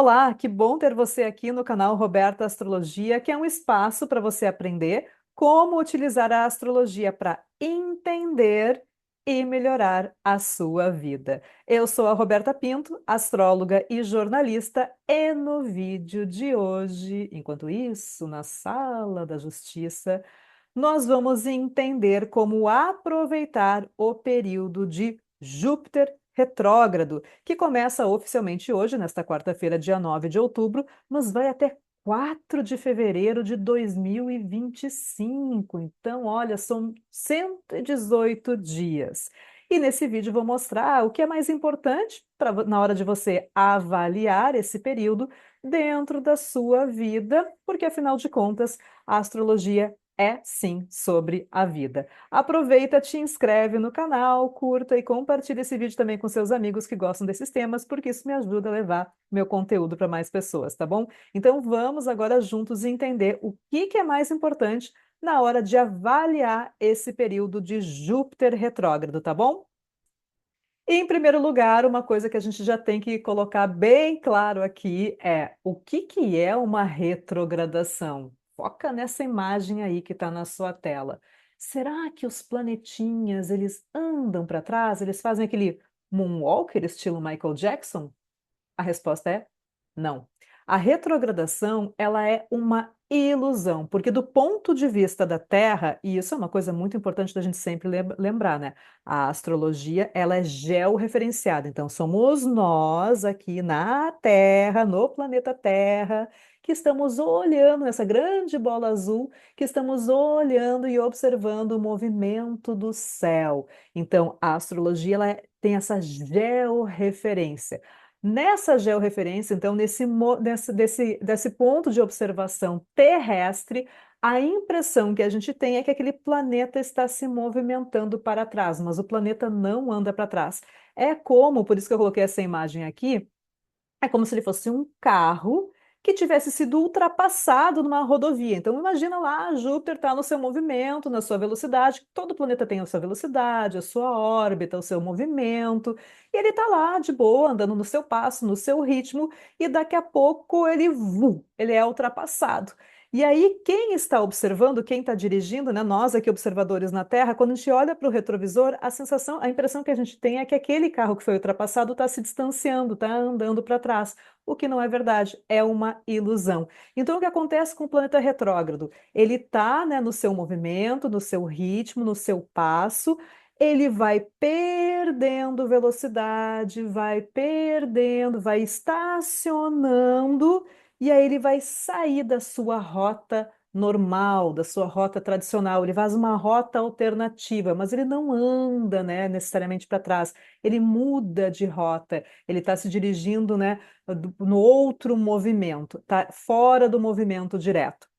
Olá, que bom ter você aqui no canal Roberta Astrologia, que é um espaço para você aprender como utilizar a astrologia para entender e melhorar a sua vida. Eu sou a Roberta Pinto, astróloga e jornalista, e no vídeo de hoje, enquanto isso, na Sala da Justiça, nós vamos entender como aproveitar o período de Júpiter retrógrado, que começa oficialmente hoje, nesta quarta-feira, dia 9 de outubro, mas vai até 4 de fevereiro de 2025. Então, olha, são 118 dias. E nesse vídeo vou mostrar o que é mais importante na hora de você avaliar esse período dentro da sua vida, porque afinal de contas, a astrologia é sim sobre a vida. Aproveita, te inscreve no canal, curta e compartilha esse vídeo também com seus amigos que gostam desses temas, porque isso me ajuda a levar meu conteúdo para mais pessoas, tá bom? Então vamos agora juntos entender o que é mais importante na hora de avaliar esse período de Júpiter retrógrado, tá bom? E, em primeiro lugar, uma coisa que a gente já tem que colocar bem claro aqui é o que é uma retrogradação? Foca nessa imagem aí que está na sua tela. Será que os planetinhas eles andam para trás? Eles fazem aquele moonwalker estilo Michael Jackson? A resposta é não. A retrogradação, ela é uma ilusão, porque do ponto de vista da Terra, e isso é uma coisa muito importante da gente sempre lembrar, né? A astrologia, ela é georreferenciada. Então, somos nós aqui na Terra, no planeta Terra, que estamos olhando essa grande bola azul, que estamos olhando e observando o movimento do céu. Então, a astrologia, tem essa georreferência. Nessa georreferência, então, desse ponto de observação terrestre, a impressão que a gente tem é que aquele planeta está se movimentando para trás, mas o planeta não anda para trás. É como, por isso que eu coloquei essa imagem aqui, é como se ele fosse um carro que tivesse sido ultrapassado numa rodovia. Então, imagina lá, Júpiter está no seu movimento, na sua velocidade. Todo planeta tem a sua velocidade, a sua órbita, o seu movimento. E ele está lá, de boa, andando no seu passo, no seu ritmo. E daqui a pouco ele é ultrapassado. E aí, quem está observando, quem está dirigindo, né, nós aqui observadores na Terra, quando a gente olha para o retrovisor, a sensação, a impressão que a gente tem é que aquele carro que foi ultrapassado está se distanciando, está andando para trás, o que não é verdade, é uma ilusão. Então, o que acontece com o planeta retrógrado? Ele está, né, no seu movimento, no seu ritmo, no seu passo, ele vai perdendo velocidade, vai perdendo, vai estacionando. E aí ele vai sair da sua rota normal, da sua rota tradicional, ele faz uma rota alternativa, mas ele não anda, né, necessariamente para trás, ele muda de rota, ele está se dirigindo, né, no outro movimento, tá fora do movimento direto.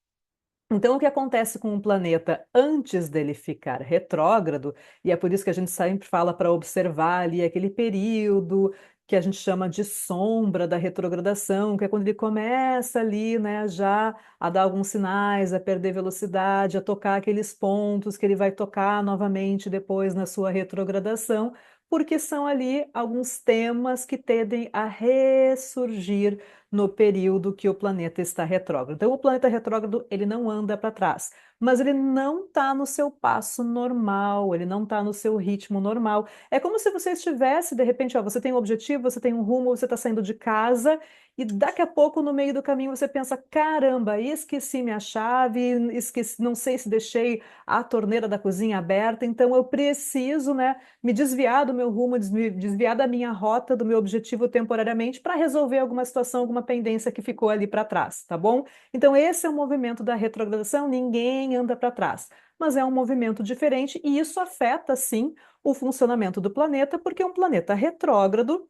Então, o que acontece com o planeta antes dele ficar retrógrado, e é por isso que a gente sempre fala para observar ali aquele período que a gente chama de sombra da retrogradação, que é quando ele começa ali, né, já a dar alguns sinais, a perder velocidade, a tocar aqueles pontos que ele vai tocar novamente depois na sua retrogradação, porque são ali alguns temas que tendem a ressurgir no período que o planeta está retrógrado. Então, o planeta retrógrado, ele não anda para trás, mas ele não está no seu passo normal, ele não está no seu ritmo normal. É como se você estivesse, de repente, ó, você tem um objetivo, você tem um rumo, você está saindo de casa e daqui a pouco, no meio do caminho, você pensa: caramba, esqueci minha chave, esqueci, não sei se deixei a torneira da cozinha aberta, então eu preciso, né, me desviar do meu rumo, desviar da minha rota, do meu objetivo temporariamente para resolver alguma situação, alguma pendência que ficou ali para trás, tá bom? Então, esse é o movimento da retrogradação, ninguém anda para trás, mas é um movimento diferente e isso afeta, sim, o funcionamento do planeta, porque um planeta retrógrado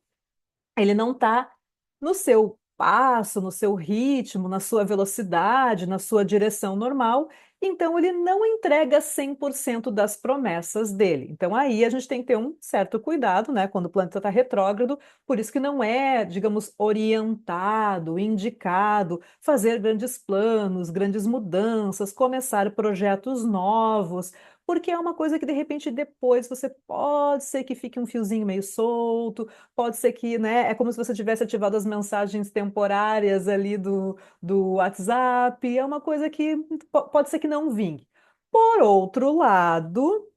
ele não está no seu passo, no seu ritmo, na sua velocidade, na sua direção normal, então ele não entrega 100% das promessas dele. Então aí a gente tem que ter um certo cuidado, né, quando o planeta está retrógrado, por isso que não é, digamos, orientado, indicado fazer grandes planos, grandes mudanças, começar projetos novos, porque é uma coisa que de repente depois você pode ser que fique um fiozinho meio solto, pode ser que, né, é como se você tivesse ativado as mensagens temporárias ali do WhatsApp, é uma coisa que pode ser que não vingue. Por outro lado,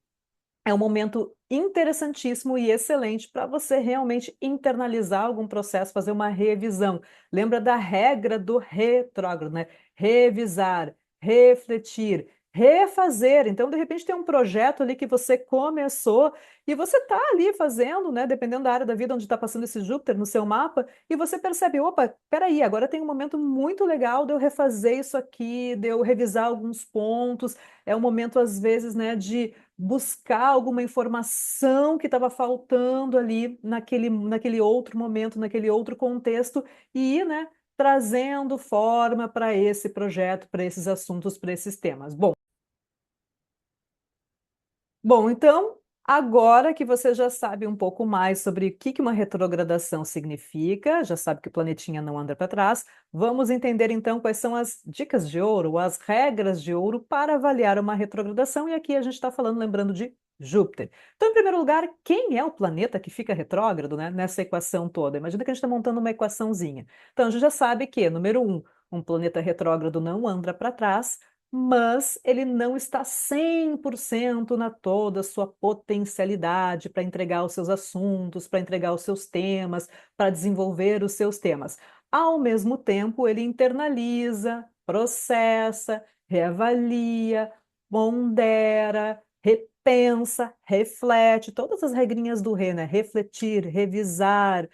é um momento interessantíssimo e excelente para você realmente internalizar algum processo, fazer uma revisão. Lembra da regra do retrógrado, né? Revisar, refletir, refazer. Então, de repente, tem um projeto ali que você começou e você está ali fazendo, né? Dependendo da área da vida onde está passando esse Júpiter no seu mapa, e você percebe, opa, peraí, agora tem um momento muito legal de eu refazer isso aqui, de eu revisar alguns pontos. É um momento, às vezes, né, de buscar alguma informação que estava faltando ali naquele outro momento, naquele outro contexto, e ir, né, trazendo forma para esse projeto, para esses assuntos, para esses temas. Bom, então, agora que você já sabe um pouco mais sobre o que uma retrogradação significa, já sabe que o planetinha não anda para trás, vamos entender então quais são as dicas de ouro, as regras de ouro para avaliar uma retrogradação. E aqui a gente está falando, lembrando de Júpiter. Então, em primeiro lugar, quem é o planeta que fica retrógrado, né, nessa equação toda? Imagina que a gente está montando uma equaçãozinha. Então, a gente já sabe que, número um planeta retrógrado não anda para trás, mas ele não está 100% na toda a sua potencialidade para entregar os seus assuntos, para entregar os seus temas, para desenvolver os seus temas. Ao mesmo tempo, ele internaliza, processa, reavalia, pondera, repensa, reflete, todas as regrinhas do Rê, né? Refletir, revisar,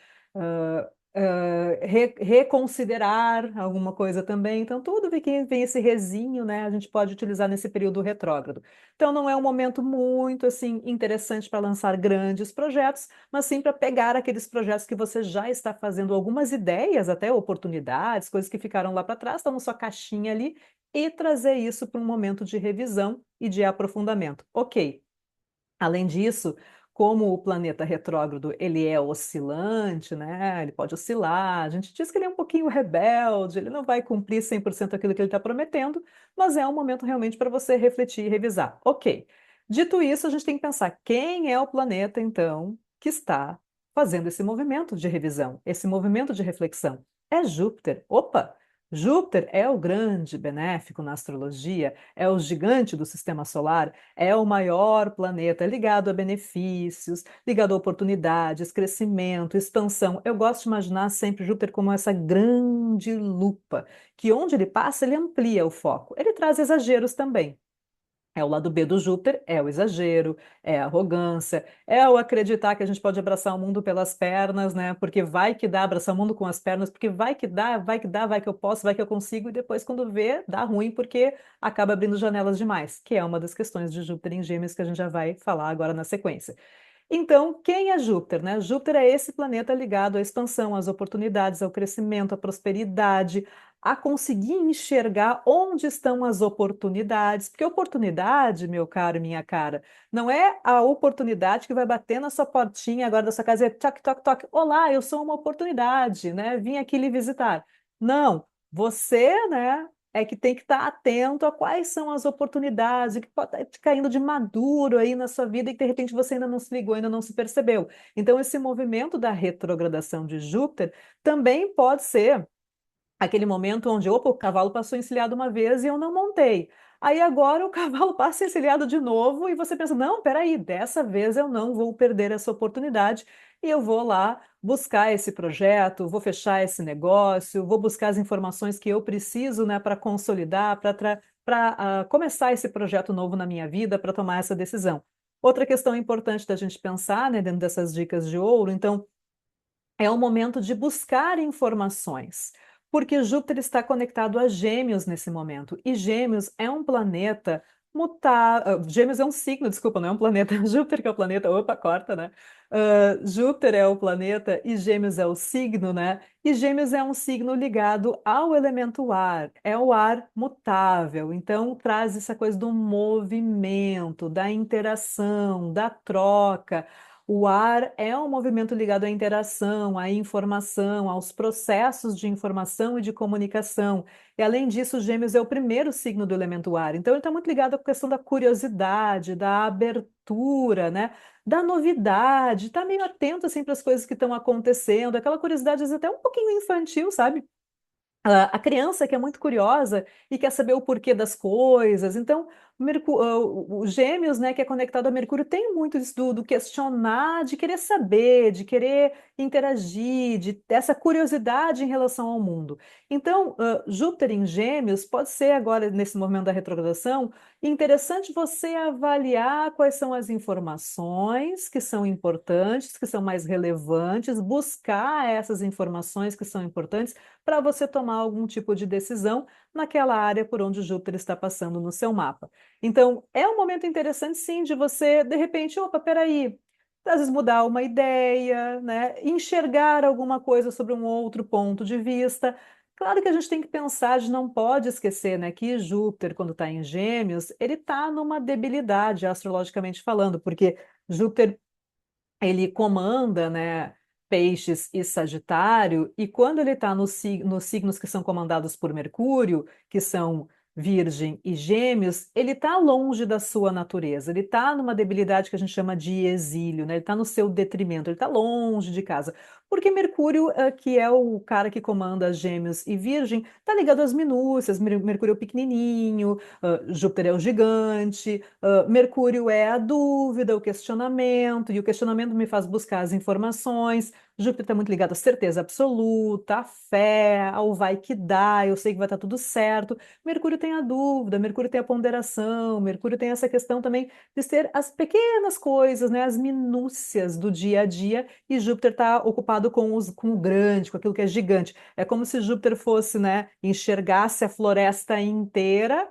reconsiderar alguma coisa também. Então, tudo que vem esse rezinho, né, a gente pode utilizar nesse período retrógrado. Então, não é um momento muito assim interessante para lançar grandes projetos, mas sim para pegar aqueles projetos que você já está fazendo, algumas ideias, até oportunidades, coisas que ficaram lá para trás, estão na sua caixinha ali, e trazer isso para um momento de revisão e de aprofundamento. Ok. Além disso, como o planeta retrógrado ele é oscilante, né? Ele pode oscilar. A gente diz que ele é um pouquinho rebelde, ele não vai cumprir 100% aquilo que ele está prometendo, mas é um momento realmente para você refletir e revisar. Ok. Dito isso, a gente tem que pensar quem é o planeta, então, que está fazendo esse movimento de revisão, esse movimento de reflexão. É Júpiter. Opa! Júpiter é o grande benéfico na astrologia, é o gigante do sistema solar, é o maior planeta ligado a benefícios, ligado a oportunidades, crescimento, expansão. Eu gosto de imaginar sempre Júpiter como essa grande lupa, que onde ele passa, ele amplia o foco. Ele traz exageros também. É o lado B do Júpiter, é o exagero, é a arrogância, é o acreditar que a gente pode abraçar o mundo pelas pernas, né? Porque vai que dá, abraçar o mundo com as pernas, porque vai que dá, vai que dá, vai que eu posso, vai que eu consigo, e depois, quando vê, dá ruim, porque acaba abrindo janelas demais, que é uma das questões de Júpiter em Gêmeos que a gente já vai falar agora na sequência. Então, quem é Júpiter, né? Júpiter é esse planeta ligado à expansão, às oportunidades, ao crescimento, à prosperidade, a conseguir enxergar onde estão as oportunidades, porque oportunidade, meu caro e minha cara, não é a oportunidade que vai bater na sua portinha agora da sua casa e toque, toque, toque. Olá, eu sou uma oportunidade, né? Vim aqui lhe visitar. Não, você, né? É que tem que estar atento a quais são as oportunidades, o que pode estar te caindo de maduro aí na sua vida e que de repente você ainda não se ligou, ainda não se percebeu. Então, esse movimento da retrogradação de Júpiter também pode ser aquele momento onde, opa, o cavalo passou encilhado uma vez e eu não montei. Aí agora o cavalo passa encilhado de novo e você pensa, não, peraí, dessa vez eu não vou perder essa oportunidade e eu vou lá buscar esse projeto, vou fechar esse negócio, vou buscar as informações que eu preciso, né, para consolidar, para começar esse projeto novo na minha vida, para tomar essa decisão. Outra questão importante da gente pensar, né, dentro dessas dicas de ouro, então, é o momento de buscar informações, porque Júpiter está conectado a Gêmeos nesse momento, e Gêmeos é um planeta mutável. Gêmeos é um signo, desculpa, não é um planeta. Júpiter que é o planeta, opa, corta, né? Júpiter é o planeta e Gêmeos é o signo, né? E Gêmeos é um signo ligado ao elemento ar, é o ar mutável, então traz essa coisa do movimento, da interação, da troca. O ar é um movimento ligado à interação, à informação, aos processos de informação e de comunicação. E além disso, Gêmeos é o primeiro signo do elemento ar. Então, ele está muito ligado à questão da curiosidade, da abertura, né? Da novidade, está meio atento assim para as coisas que estão acontecendo, aquela curiosidade às vezes até um pouquinho infantil, sabe? A criança que é muito curiosa e quer saber o porquê das coisas. Então, o Gêmeos, né, que é conectado a Mercúrio, tem muito isso do questionar, de querer saber, de querer interagir, de ter essa curiosidade em relação ao mundo. Então, Júpiter em Gêmeos pode ser agora, nesse momento da retrogradação, interessante você avaliar quais são as informações que são importantes, que são mais relevantes, buscar essas informações que são importantes para você tomar algum tipo de decisão naquela área por onde Júpiter está passando no seu mapa. Então, é um momento interessante, sim, de você, de repente, opa, peraí, às vezes mudar uma ideia, né? Enxergar alguma coisa sobre um outro ponto de vista. Claro que a gente tem que pensar, a gente não pode esquecer, né, que Júpiter, quando está em Gêmeos, ele está numa debilidade, astrologicamente falando, porque Júpiter ele comanda, né, Peixes e Sagitário, e quando ele está nos signos que são comandados por Mercúrio, que são Virgem e Gêmeos, ele está longe da sua natureza, ele está numa debilidade que a gente chama de exílio, né? Ele está no seu detrimento, ele está longe de casa. Porque Mercúrio, que é o cara que comanda Gêmeos e Virgem, está ligado às minúcias. Mercúrio é o pequenininho, Júpiter é o gigante, Mercúrio é a dúvida, o questionamento, e o questionamento me faz buscar as informações. Júpiter está muito ligado à certeza absoluta, à fé, ao vai que dá, eu sei que vai estar tudo certo. Mercúrio tem a dúvida, Mercúrio tem a ponderação, Mercúrio tem essa questão também de ser as pequenas coisas, né, as minúcias do dia a dia, e Júpiter está ocupado com o grande, com aquilo que é gigante. É como se Júpiter fosse, né, enxergasse a floresta inteira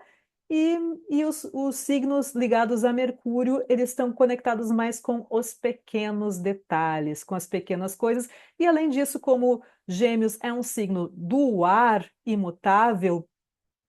e, e os signos ligados a Mercúrio, eles estão conectados mais com os pequenos detalhes, com as pequenas coisas. E além disso, como Gêmeos é um signo do ar imutável,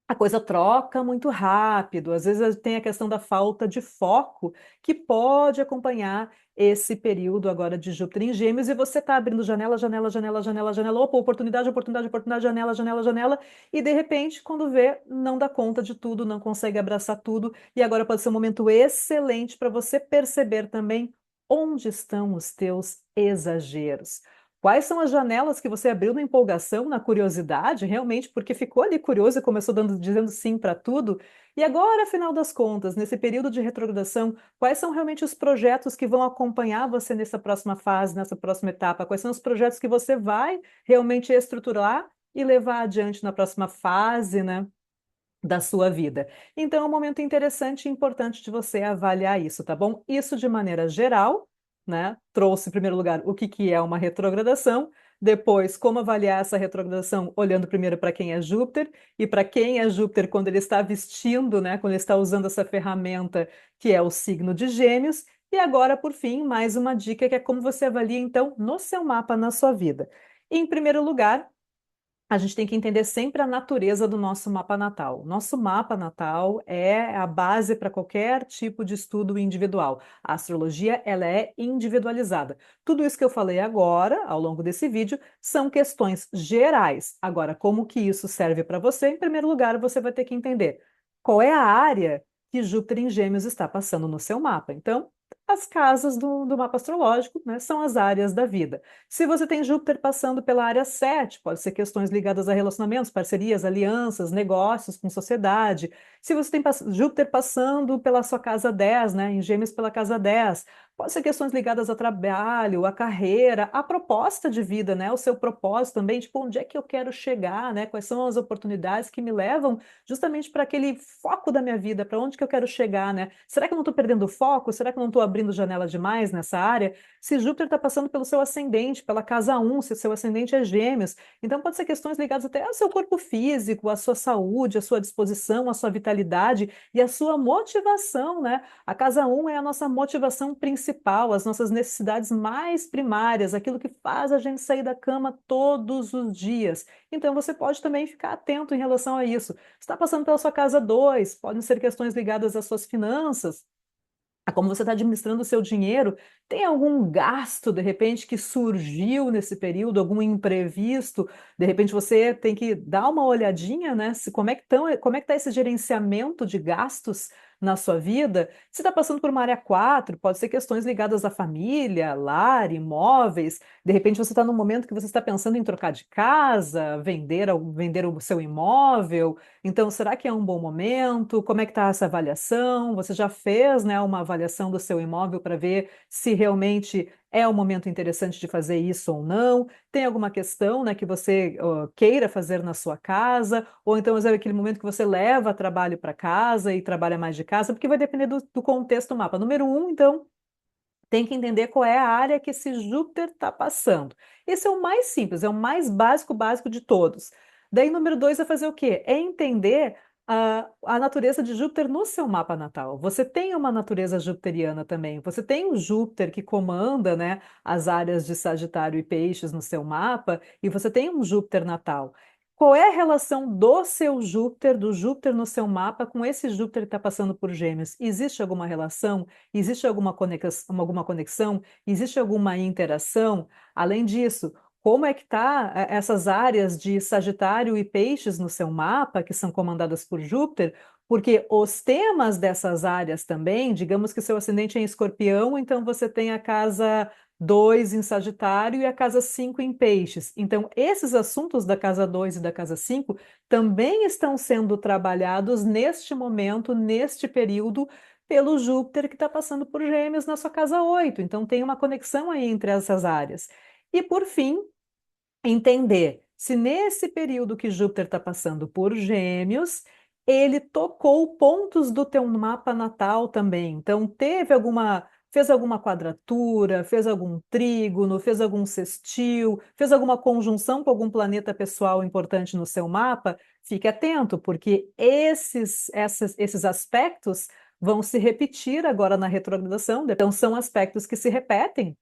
a coisa troca muito rápido. Às vezes tem a questão da falta de foco que pode acompanhar esse período agora de Júpiter em Gêmeos, e você está abrindo janela, janela, janela, janela, janela, opa, oportunidade, oportunidade, oportunidade, janela, janela, janela, e de repente, quando vê, não dá conta de tudo, não consegue abraçar tudo, e agora pode ser um momento excelente para você perceber também onde estão os teus exageros. Quais são as janelas que você abriu na empolgação, na curiosidade, realmente, porque ficou ali curioso e começou dizendo sim para tudo? E agora, afinal das contas, nesse período de retrogradação, quais são realmente os projetos que vão acompanhar você nessa próxima fase, nessa próxima etapa? Quais são os projetos que você vai realmente estruturar e levar adiante na próxima fase, né, da sua vida? Então, é um momento interessante e importante de você avaliar isso, tá bom? Isso de maneira geral, né? Trouxe, em primeiro lugar, o que que é uma retrogradação, depois, como avaliar essa retrogradação, olhando primeiro para quem é Júpiter, e para quem é Júpiter quando ele está vestindo, né? Quando ele está usando essa ferramenta que é o signo de Gêmeos, e agora, por fim, mais uma dica que é como você avalia, então, no seu mapa, na sua vida. Em primeiro lugar, a gente tem que entender sempre a natureza do nosso mapa natal. Nosso mapa natal é a base para qualquer tipo de estudo individual. A astrologia, ela é individualizada. Tudo isso que eu falei agora, ao longo desse vídeo, são questões gerais. Agora, como que isso serve para você? Em primeiro lugar, você vai ter que entender qual é a área que Júpiter em Gêmeos está passando no seu mapa. Então, as casas do mapa astrológico, né, são as áreas da vida. Se você tem Júpiter passando pela área 7, pode ser questões ligadas a relacionamentos, parcerias, alianças, negócios com sociedade. Se você tem Júpiter passando pela sua casa 10, né, em Gêmeos pela casa 10, pode ser questões ligadas a trabalho, a carreira, a proposta de vida, né, o seu propósito também, tipo, onde é que eu quero chegar, né, quais são as oportunidades que me levam justamente para aquele foco da minha vida, para onde que eu quero chegar, né? Será que eu não estou perdendo foco? Será que eu não estou abrindo janela demais nessa área? Se Júpiter está passando pelo seu ascendente, pela casa 1, se o seu ascendente é Gêmeos, então pode ser questões ligadas até ao seu corpo físico, à sua saúde, à sua disposição, à sua vitalidade e à sua motivação, né? A casa 1 é a nossa motivação principal, as nossas necessidades mais primárias, aquilo que faz a gente sair da cama todos os dias. Então você pode também ficar atento em relação a isso. Está passando pela sua casa 2, podem ser questões ligadas às suas finanças, a como você está administrando o seu dinheiro. Tem algum gasto, de repente, que surgiu nesse período, algum imprevisto? De repente você tem que dar uma olhadinha, né? Se, como é que está esse gerenciamento de gastos na sua vida? Se está passando por uma área 4, pode ser questões ligadas à família, lar, imóveis. De repente você está num momento que você está pensando em trocar de casa, vender o seu imóvel. Então, será que é um bom momento? Como é que está essa avaliação? Você já fez, né, uma avaliação do seu imóvel para ver se realmente é um momento interessante de fazer isso ou não? Tem alguma questão, né, que você queira fazer na sua casa? Ou então é aquele momento que você leva trabalho para casa e trabalha mais de casa? Porque vai depender do contexto do mapa. Número um, então, tem que entender qual é a área que esse Júpiter está passando. Esse é o mais simples, é o mais básico de todos. Daí, número dois é fazer o quê? É entender a natureza de Júpiter no seu mapa natal. Você tem uma natureza jupiteriana também. Você tem o Júpiter que comanda, né, as áreas de Sagitário e Peixes no seu mapa, e você tem um Júpiter natal. Qual é a relação do seu Júpiter, do Júpiter no seu mapa, com esse Júpiter que está passando por Gêmeos? Existe alguma relação? Existe alguma conexão? Existe alguma interação? Além disso, como é que tá essas áreas de Sagitário e Peixes no seu mapa, que são comandadas por Júpiter? Porque os temas dessas áreas também, digamos que seu ascendente é em Escorpião, então você tem a casa 2 em Sagitário e a casa 5 em Peixes. Então, esses assuntos da casa 2 e da casa 5 também estão sendo trabalhados neste momento, neste período, pelo Júpiter que está passando por Gêmeos na sua casa 8. Então, tem uma conexão aí entre essas áreas. E, por fim, entender se nesse período que Júpiter está passando por Gêmeos, ele tocou pontos do teu mapa natal também. Então, fez alguma quadratura, fez algum trígono, fez algum sextil, fez alguma conjunção com algum planeta pessoal importante no seu mapa. Fique atento, porque esses aspectos vão se repetir agora na retrogradação. Então, são aspectos que se repetem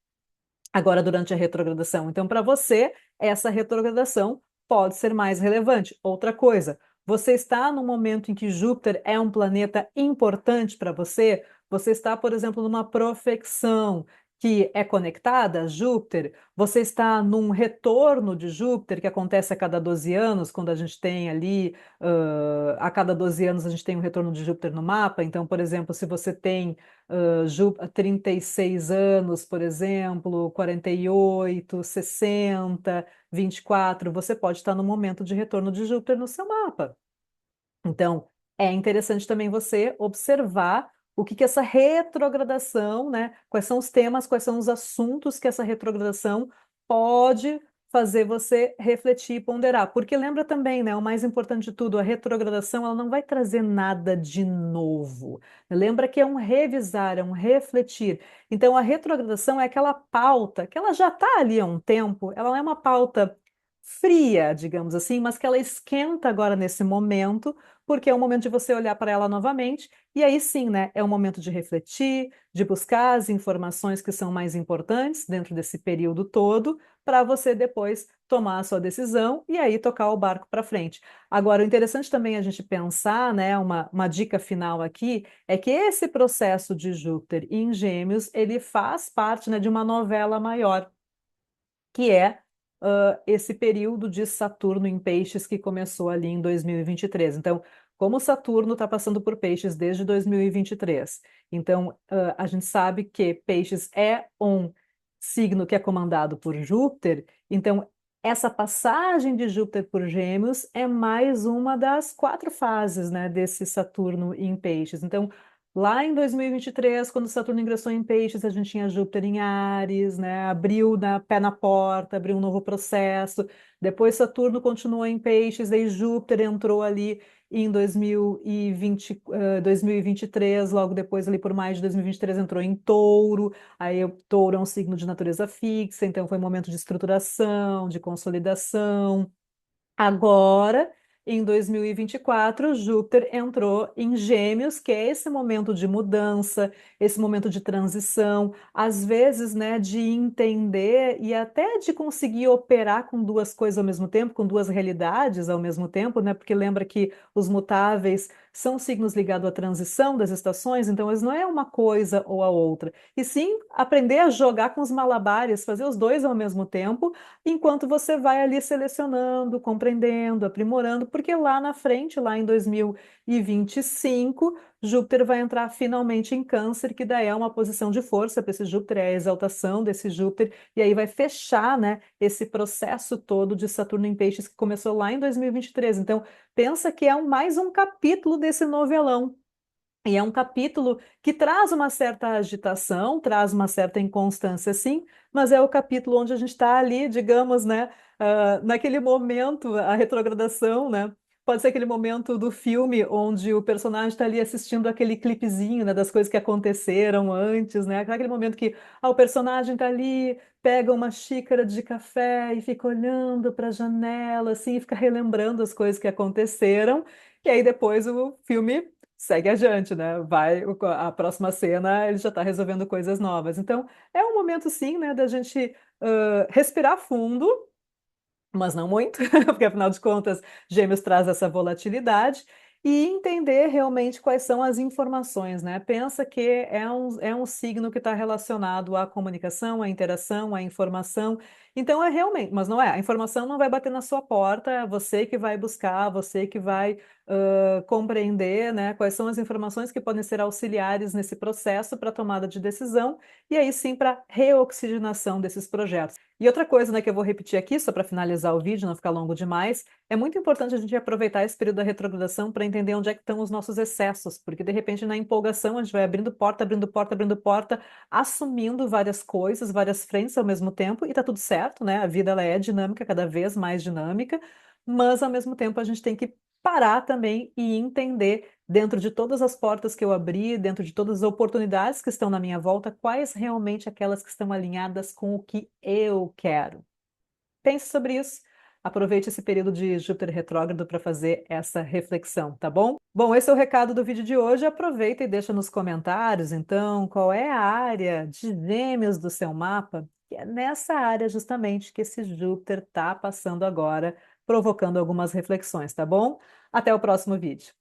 agora durante a retrogradação. Então, para você, essa retrogradação pode ser mais relevante. Outra coisa, você está no momento em que Júpiter é um planeta importante para você? Você está, por exemplo, numa profecção que é conectada a Júpiter? Você está num retorno de Júpiter que acontece a cada 12 anos, quando a gente tem ali, a cada 12 anos a gente tem um retorno de Júpiter no mapa. Então, por exemplo, se você tem 36 anos, por exemplo, 48, 60, 24, você pode estar no momento de retorno de Júpiter no seu mapa. Então, é interessante também você observar o que essa retrogradação, né? Quais são os temas, quais são os assuntos que essa retrogradação pode fazer você refletir e ponderar. Porque lembra também, né? O mais importante de tudo, a retrogradação, ela não vai trazer nada de novo. Lembra que é um revisar, é um refletir. Então, a retrogradação é aquela pauta que ela já está ali há um tempo, ela não é uma pauta fria, digamos assim, mas que ela esquenta agora nesse momento, porque é o momento de você olhar para ela novamente, e aí sim, né, é o momento de refletir, de buscar as informações que são mais importantes dentro desse período todo, para você depois tomar a sua decisão e aí tocar o barco para frente. Agora, o interessante também a gente pensar, né, uma dica final aqui, é que esse processo de Júpiter em Gêmeos, ele faz parte, né, de uma novela maior, que é esse período de Saturno em Peixes que começou ali em 2023. Então, como Saturno está passando por Peixes desde 2023, então a gente sabe que Peixes é um signo que é comandado por Júpiter, então essa passagem de Júpiter por Gêmeos é mais uma das quatro fases, né, desse Saturno em Peixes. Então, lá em 2023, quando Saturno ingressou em Peixes, a gente tinha Júpiter em Áries, né? Abriu pé na porta, abriu um novo processo. Depois Saturno continuou em Peixes, aí Júpiter entrou ali em 2023, logo depois, ali por mais de 2023, entrou em Touro. Aí o Touro é um signo de natureza fixa, então foi um momento de estruturação, de consolidação. Agora Em 2024, Júpiter entrou em Gêmeos, que é esse momento de mudança, esse momento de transição, às vezes, né, de entender e até de conseguir operar com duas coisas ao mesmo tempo, com duas realidades ao mesmo tempo, né? Porque lembra que os mutáveis são signos ligados à transição das estações, então eles não é uma coisa ou a outra, e sim aprender a jogar com os malabares, fazer os dois ao mesmo tempo, enquanto você vai ali selecionando, compreendendo, aprimorando, porque lá na frente, lá em 2025, Júpiter vai entrar finalmente em Câncer, que daí é uma posição de força para esse Júpiter, é a exaltação desse Júpiter, e aí vai fechar, né, esse processo todo de Saturno em Peixes que começou lá em 2023. Então, pensa que é mais um capítulo desse novelão. E é um capítulo que traz uma certa agitação, traz uma certa inconstância, sim, mas é o capítulo onde a gente está ali, digamos, né, naquele momento, a retrogradação, né? Pode ser aquele momento do filme onde o personagem está ali assistindo aquele clipezinho, né, das coisas que aconteceram antes, né? Aquele momento que o personagem está ali, pega uma xícara de café e fica olhando para a janela, assim, e fica relembrando as coisas que aconteceram. E aí depois o filme segue adiante, né? Vai, a próxima cena ele já está resolvendo coisas novas. Então, é um momento, sim, né, da gente respirar fundo, mas não muito, porque afinal de contas, Gêmeos traz essa volatilidade, e entender realmente quais são as informações, né? Pensa que é um signo que está relacionado à comunicação, à interação, à informação. Então é realmente, mas não é, a informação não vai bater na sua porta, é você que vai buscar, você que vai compreender, né, quais são as informações que podem ser auxiliares nesse processo para tomada de decisão, e aí sim para reoxigenação desses projetos. E outra coisa, né, que eu vou repetir aqui, só para finalizar o vídeo, não ficar longo demais, é muito importante a gente aproveitar esse período da retrogradação para entender onde é que estão os nossos excessos, porque de repente na empolgação a gente vai abrindo porta, abrindo porta, abrindo porta, assumindo várias coisas, várias frentes ao mesmo tempo, e tá tudo certo, né? A vida ela é dinâmica, cada vez mais dinâmica, mas ao mesmo tempo a gente tem que parar também e entender, dentro de todas as portas que eu abri, dentro de todas as oportunidades que estão na minha volta, quais realmente aquelas que estão alinhadas com o que eu quero. Pense sobre isso. Aproveite esse período de Júpiter retrógrado para fazer essa reflexão, tá bom? Bom, esse é o recado do vídeo de hoje. Aproveita e deixa nos comentários, então, qual é a área de Gêmeos do seu mapa, que é nessa área justamente que esse Júpiter está passando agora, provocando algumas reflexões, tá bom? Até o próximo vídeo.